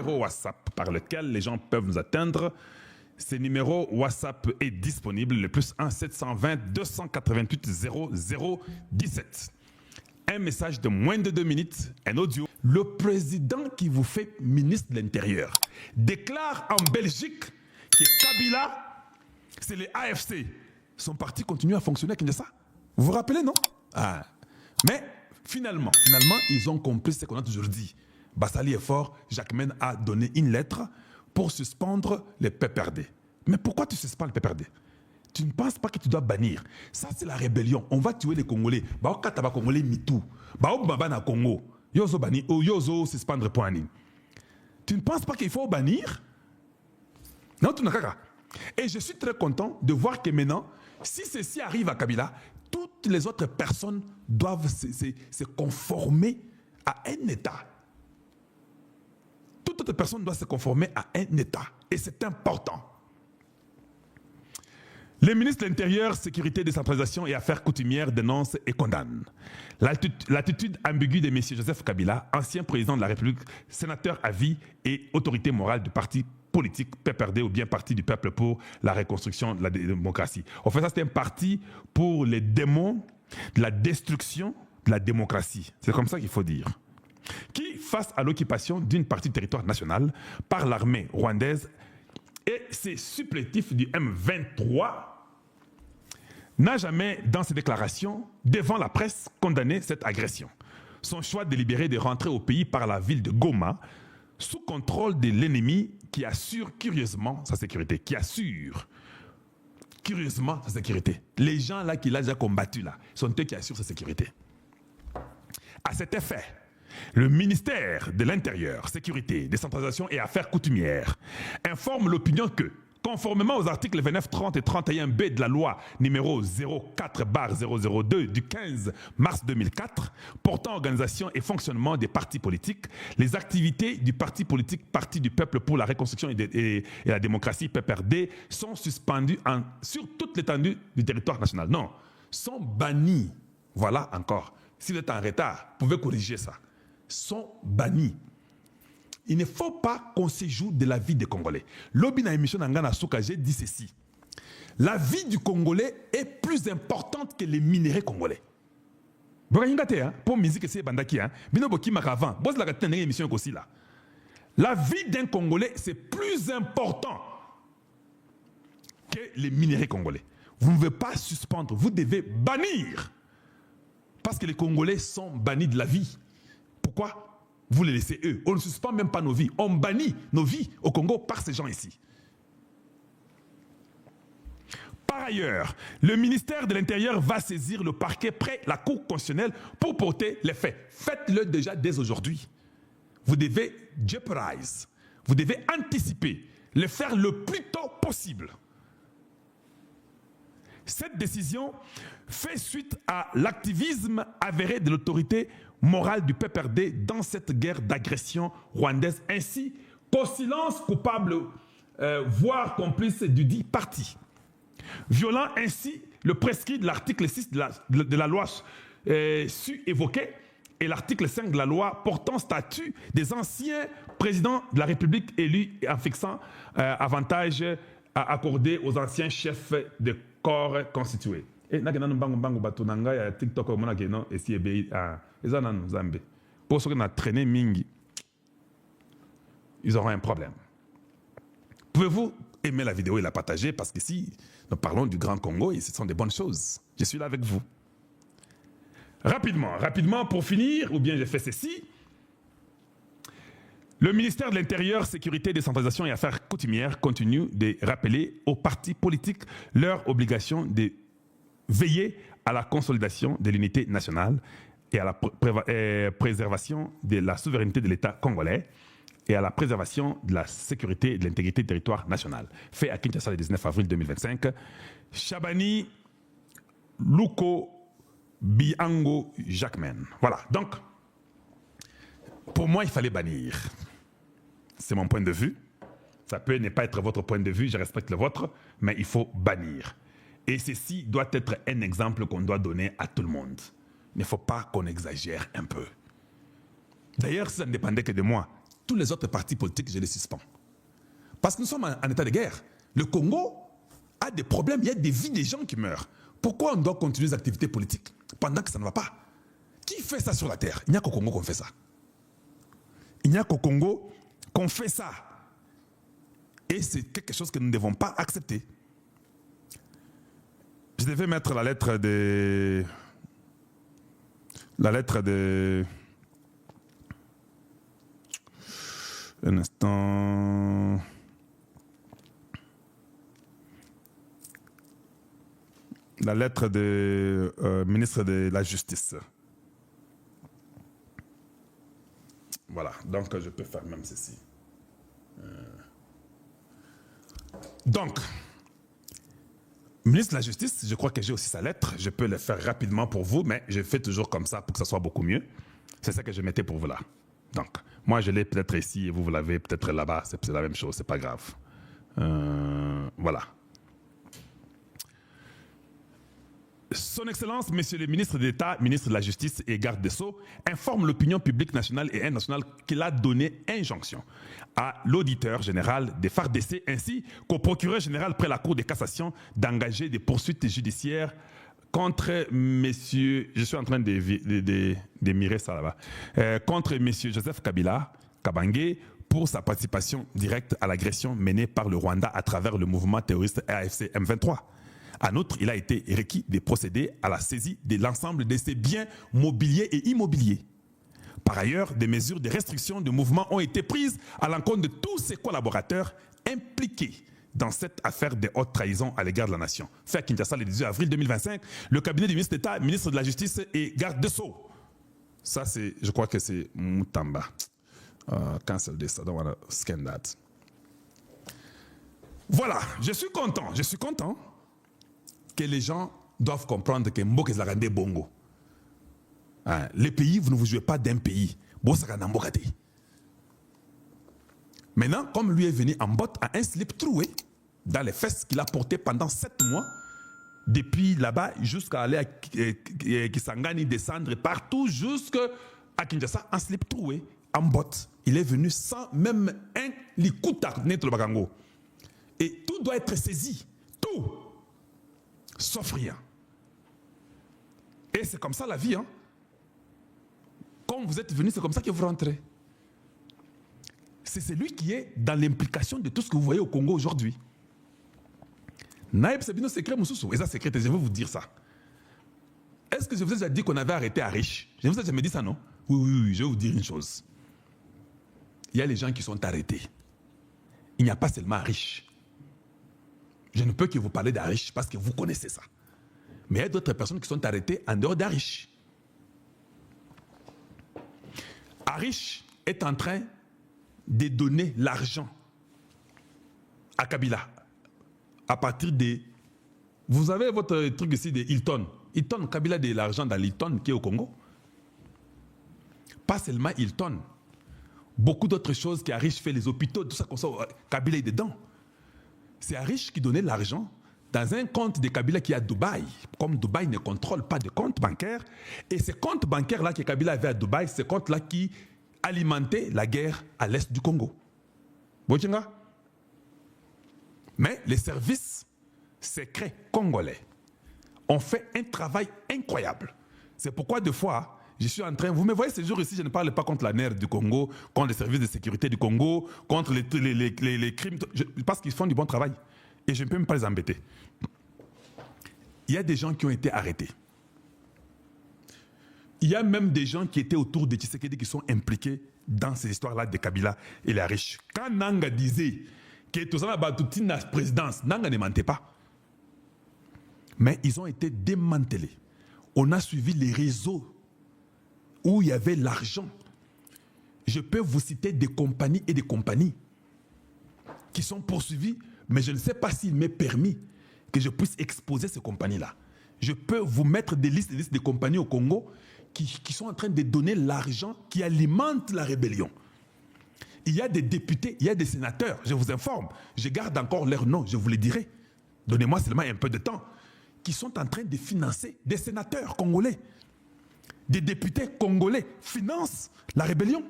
numéro WhatsApp par lequel les gens peuvent nous atteindre. Ce numéro WhatsApp est disponible, le +1 720 288 0017. Un message de moins de 2 minutes, un audio. Le président qui vous fait ministre de l'Intérieur déclare en Belgique que Kabila, c'est les AFC. Son parti continue à fonctionner à Kinshasa. Vous vous rappelez, non? Mais finalement, ils ont compris ce qu'on a toujours dit. Bassali est fort, Jacquemain a donné une lettre pour suspendre les PPRD. Mais pourquoi tu suspends les PPRD? Tu ne penses pas que tu dois bannir? Ça, c'est la rébellion. On va tuer les Congolais. Bah, Congolais mitou. Bah, na Congo. Yozo bannir, yozo suspendre point. Tu ne penses pas qu'il faut bannir? Non, tu n'as qu'à. Et je suis très content de voir que maintenant, si ceci arrive à Kabila, toutes les autres personnes doivent se conformer à un État. Toute autre personne doit se conformer à un État. Et c'est important. Les ministres de l'Intérieur, Sécurité, Décentralisation et Affaires coutumières dénoncent et condamnent l'attitude ambiguë de M. Joseph Kabila, ancien président de la République, sénateur à vie et autorité morale du parti politique PPRD ou bien Parti du peuple pour la reconstruction de la démocratie. En fait, ça c'est un parti pour les démons de la destruction de la démocratie. C'est comme ça qu'il faut dire. Qui, face à l'occupation d'une partie du territoire national par l'armée rwandaise et ses supplétifs du M23, n'a jamais, dans ses déclarations, devant la presse, condamné cette agression. Son choix délibéré de rentrer au pays par la ville de Goma, sous contrôle de l'ennemi qui assure curieusement sa sécurité. Les gens là qu'il a déjà combattus là, sont eux qui assurent sa sécurité. À cet effet, le ministère de l'Intérieur, Sécurité, Décentralisation et Affaires coutumières informe l'opinion que, conformément aux articles 29, 30 et 31B de la loi numéro 04/002 du 15 mars 2004 portant organisation et fonctionnement des partis politiques, les activités du parti politique Parti du peuple pour la reconstruction et la démocratie PPRD sont suspendues sur toute l'étendue du territoire national. Non, sont bannies. Voilà encore. Si vous êtes en retard, vous pouvez corriger ça. Sont bannis. Il ne faut pas qu'on se joue de la vie des Congolais. Lobby na émission Nangana Souka, j'ai dit ceci. La vie du Congolais est plus importante que les minéraux congolais. Pour musique c'est bandaki binoboki maravan. Boss la gatin émission aussi là. La vie d'un Congolais c'est plus important que les minéraux congolais. Vous ne devez pas suspendre, vous devez bannir. Parce que les Congolais sont bannis de la vie. Pourquoi? Vous les laissez eux. On ne suspend même pas nos vies. On bannit nos vies au Congo par ces gens ici. Par ailleurs, le ministère de l'Intérieur va saisir le parquet près la Cour constitutionnelle pour porter les faits. Faites-le déjà dès aujourd'hui. Vous devez jeopardize. Vous devez anticiper. Le faire le plus tôt possible. Cette décision fait suite à l'activisme avéré de l'autorité morale du PPRD dans cette guerre d'agression rwandaise, ainsi qu'au silence coupable, voire complice du dit parti. Violant ainsi le prescrit de l'article 6 de la loi su-évoquée et l'article 5 de la loi portant statut des anciens présidents de la République élus en fixant avantages accordés aux anciens chefs de corps constitués. Et TikTok pour ceux qui ont traîné Mingi, ils auront un problème. Pouvez-vous aimer la vidéo et la partager parce qu'ici, nous parlons du Grand Congo et ce sont des bonnes choses. Je suis là avec vous. Rapidement pour finir, ou bien j'ai fait ceci. Le ministère de l'Intérieur, Sécurité, Décentralisation et Affaires coutumières continue de rappeler aux partis politiques leur obligation de veiller à la consolidation de l'unité nationale et à la préservation de la souveraineté de l'État congolais et à la préservation de la sécurité et de l'intégrité du territoire national. Fait à Kinshasa le 19 avril 2025. Chabani Luko Biango Jacquemain. Voilà, donc, pour moi, il fallait bannir. C'est mon point de vue. Ça peut ne pas être votre point de vue, je respecte le vôtre, mais il faut bannir. Et ceci doit être un exemple qu'on doit donner à tout le monde. Il ne faut pas qu'on exagère un peu. D'ailleurs, si ça ne dépendait que de moi, tous les autres partis politiques, je les suspends. Parce que nous sommes en état de guerre. Le Congo a des problèmes, il y a des vies des gens qui meurent. Pourquoi on doit continuer les activités politiques pendant que ça ne va pas? Qui fait ça sur la terre? Il n'y a qu'au Congo qu'on fait ça. Il n'y a qu'au Congo qu'on fait ça. Et c'est quelque chose que nous ne devons pas accepter. Je devais mettre la lettre de... Un instant... La lettre du ministre de la Justice. Voilà, donc je peux faire même ceci. Donc, ministre de la Justice, je crois que j'ai aussi sa lettre. Je peux le faire rapidement pour vous, mais je fais toujours comme ça pour que ça soit beaucoup mieux. C'est ça que je mettais pour vous là. Donc, moi je l'ai peut-être ici et vous l'avez peut-être là-bas. C'est la même chose, c'est pas grave. Voilà. Son Excellence, Monsieur le ministre d'État, ministre de la Justice et garde des Sceaux, informe l'opinion publique nationale et internationale qu'il a donné injonction à l'auditeur général des FARDC ainsi qu'au procureur général près la Cour de cassation d'engager des poursuites judiciaires contre messieurs, je suis en train de mirer ça là-bas, contre messieurs Joseph Kabila, Kabange, pour sa participation directe à l'agression menée par le Rwanda à travers le mouvement terroriste AFC M23. En outre, il a été requis de procéder à la saisie de l'ensemble de ses biens mobiliers et immobiliers. Par ailleurs, des mesures de restriction de mouvement ont été prises à l'encontre de tous ses collaborateurs impliqués dans cette affaire de haute trahison à l'égard de la nation. Fait à Kinshasa le 18 avril 2025, le cabinet du ministre d'État, ministre de la Justice et garde des Sceaux. Ça, c'est, je crois que c'est Moutamba. Cancel this, I don't want to scan that. Voilà, je suis content que les gens doivent comprendre que Mboka Zagande Bongo. Les pays, vous ne vous jouez pas d'un pays. Maintenant, comme lui est venu en botte à un slip troué dans les fesses qu'il a porté pendant 7 mois, depuis là-bas jusqu'à aller à Kisangani, descendre partout jusqu'à Kinshasa, en slip troué, en botte. Il est venu sans même un likuta net le bagango. Et tout doit être saisi. Tout. Sauf rien. Et c'est comme ça la vie. Hein? Quand vous êtes venu, c'est comme ça que vous rentrez. C'est celui qui est dans l'implication de tout ce que vous voyez au Congo aujourd'hui. Naïb Sabino secret Moussoussou. Et ça, secret, je vais vous dire ça. Est-ce que je vous ai déjà dit qu'on avait arrêté Arish? Je vous ai jamais dit ça, non? Oui, je vais vous dire une chose. Il y a les gens qui sont arrêtés. Il n'y a pas seulement Arish. Je ne peux que vous parler d'Arish parce que vous connaissez ça. Mais il y a d'autres personnes qui sont arrêtées en dehors d'Arish. Arish est en train de donner l'argent à Kabila à partir de... Vous avez votre truc ici de Hilton. Hilton, Kabila a de l'argent dans l'Hilton qui est au Congo. Pas seulement Hilton. Beaucoup d'autres choses qui Arish fait, les hôpitaux, tout ça comme ça, Kabila est dedans. C'est Arish qui donnait l'argent dans un compte de Kabila qui est à Dubaï. Comme Dubaï ne contrôle pas de compte bancaire. Et ces comptes bancaires-là que Kabila avait à Dubaï, ces comptes-là qui alimentaient la guerre à l'est du Congo. Mais les services secrets congolais ont fait un travail incroyable. C'est pourquoi des fois, je suis en train... Vous me voyez ces jours ici, je ne parle pas contre la NER du Congo, contre les services de sécurité du Congo, contre les crimes, parce qu'ils font du bon travail. Et je ne peux même pas les embêter. Il y a des gens qui ont été arrêtés. Il y a même des gens qui étaient autour de Tshisekedi qui sont impliqués dans ces histoires-là de Kabila et les riches. Quand Nanga disait que tout ça va battre la présidence, Nanga ne mentait pas. Mais ils ont été démantelés. On a suivi les réseaux où il y avait l'argent. Je peux vous citer des compagnies et des compagnies qui sont poursuivies, mais je ne sais pas s'il m'est permis que je puisse exposer ces compagnies-là. Je peux vous mettre des listes de compagnies au Congo qui sont en train de donner l'argent qui alimente la rébellion. Il y a des députés, il y a des sénateurs, je vous informe, je garde encore leur nom, je vous les dirai. Donnez-moi seulement un peu de temps. Qui sont en train de financer des sénateurs congolais. Des députés congolais financent la rébellion.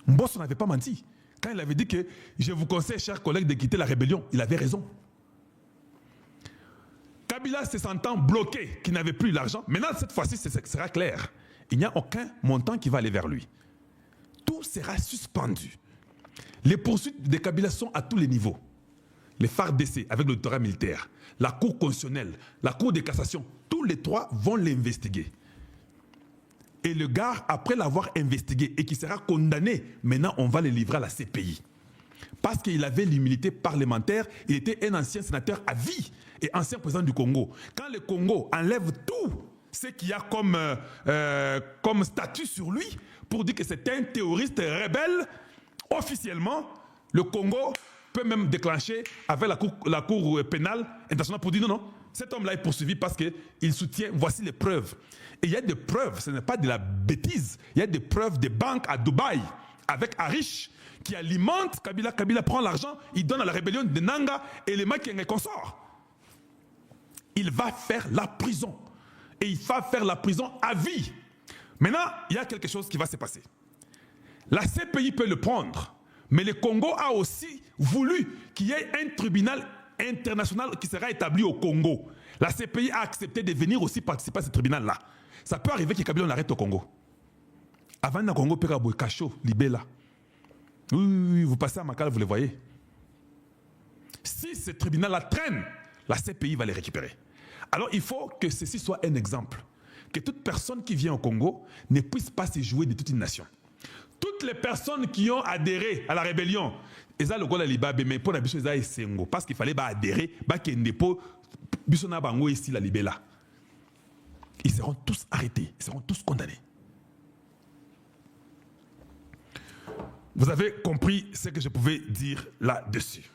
Mbosso n'avait pas menti. Quand il avait dit que je vous conseille, chers collègues, de quitter la rébellion, il avait raison. Kabila se sentant bloqué, qui n'avait plus l'argent, maintenant cette fois-ci, ce sera clair. Il n'y a aucun montant qui va aller vers lui. Tout sera suspendu. Les poursuites de Kabila sont à tous les niveaux. Les FARDC avec le doctorat militaire, la Cour constitutionnelle, la Cour de cassation, tous les trois vont l'investiguer. Et le gars, après l'avoir investigué et qui sera condamné, maintenant on va le livrer à la CPI. Parce qu'il avait l'immunité parlementaire, il était un ancien sénateur à vie et ancien président du Congo. Quand le Congo enlève tout ce qu'il y a comme statut sur lui, pour dire que c'est un terroriste rebelle, officiellement, le Congo peut même déclencher avec la cour pénale internationale pour dire non, non, cet homme-là est poursuivi parce qu'il soutient, voici les preuves. Et il y a des preuves, ce n'est pas de la bêtise, il y a des preuves des banques à Dubaï avec Arish qui alimentent Kabila. Kabila prend l'argent, il donne à la rébellion de Nanga et les Makenge consorts. Il va faire la prison. Et il va faire la prison à vie. Maintenant, il y a quelque chose qui va se passer. La CPI peut le prendre, mais le Congo a aussi voulu qu'il y ait un tribunal international qui sera établi au Congo. La CPI a accepté de venir aussi participer à ce tribunal-là. Ça peut arriver que Kabila l'arrête au Congo. Avant le Congo, Pekabo, Kacho, Libela. Oui, vous passez à Makala, vous le voyez. Si ce tribunal-là traîne, la CPI va les récupérer. Alors il faut que ceci soit un exemple. Que toute personne qui vient au Congo ne puisse pas se jouer de toute une nation. Toutes les personnes qui ont adhéré à la rébellion, parce qu'il fallait adhérer, ils seront tous arrêtés, ils seront tous condamnés. Vous avez compris ce que je pouvais dire là-dessus.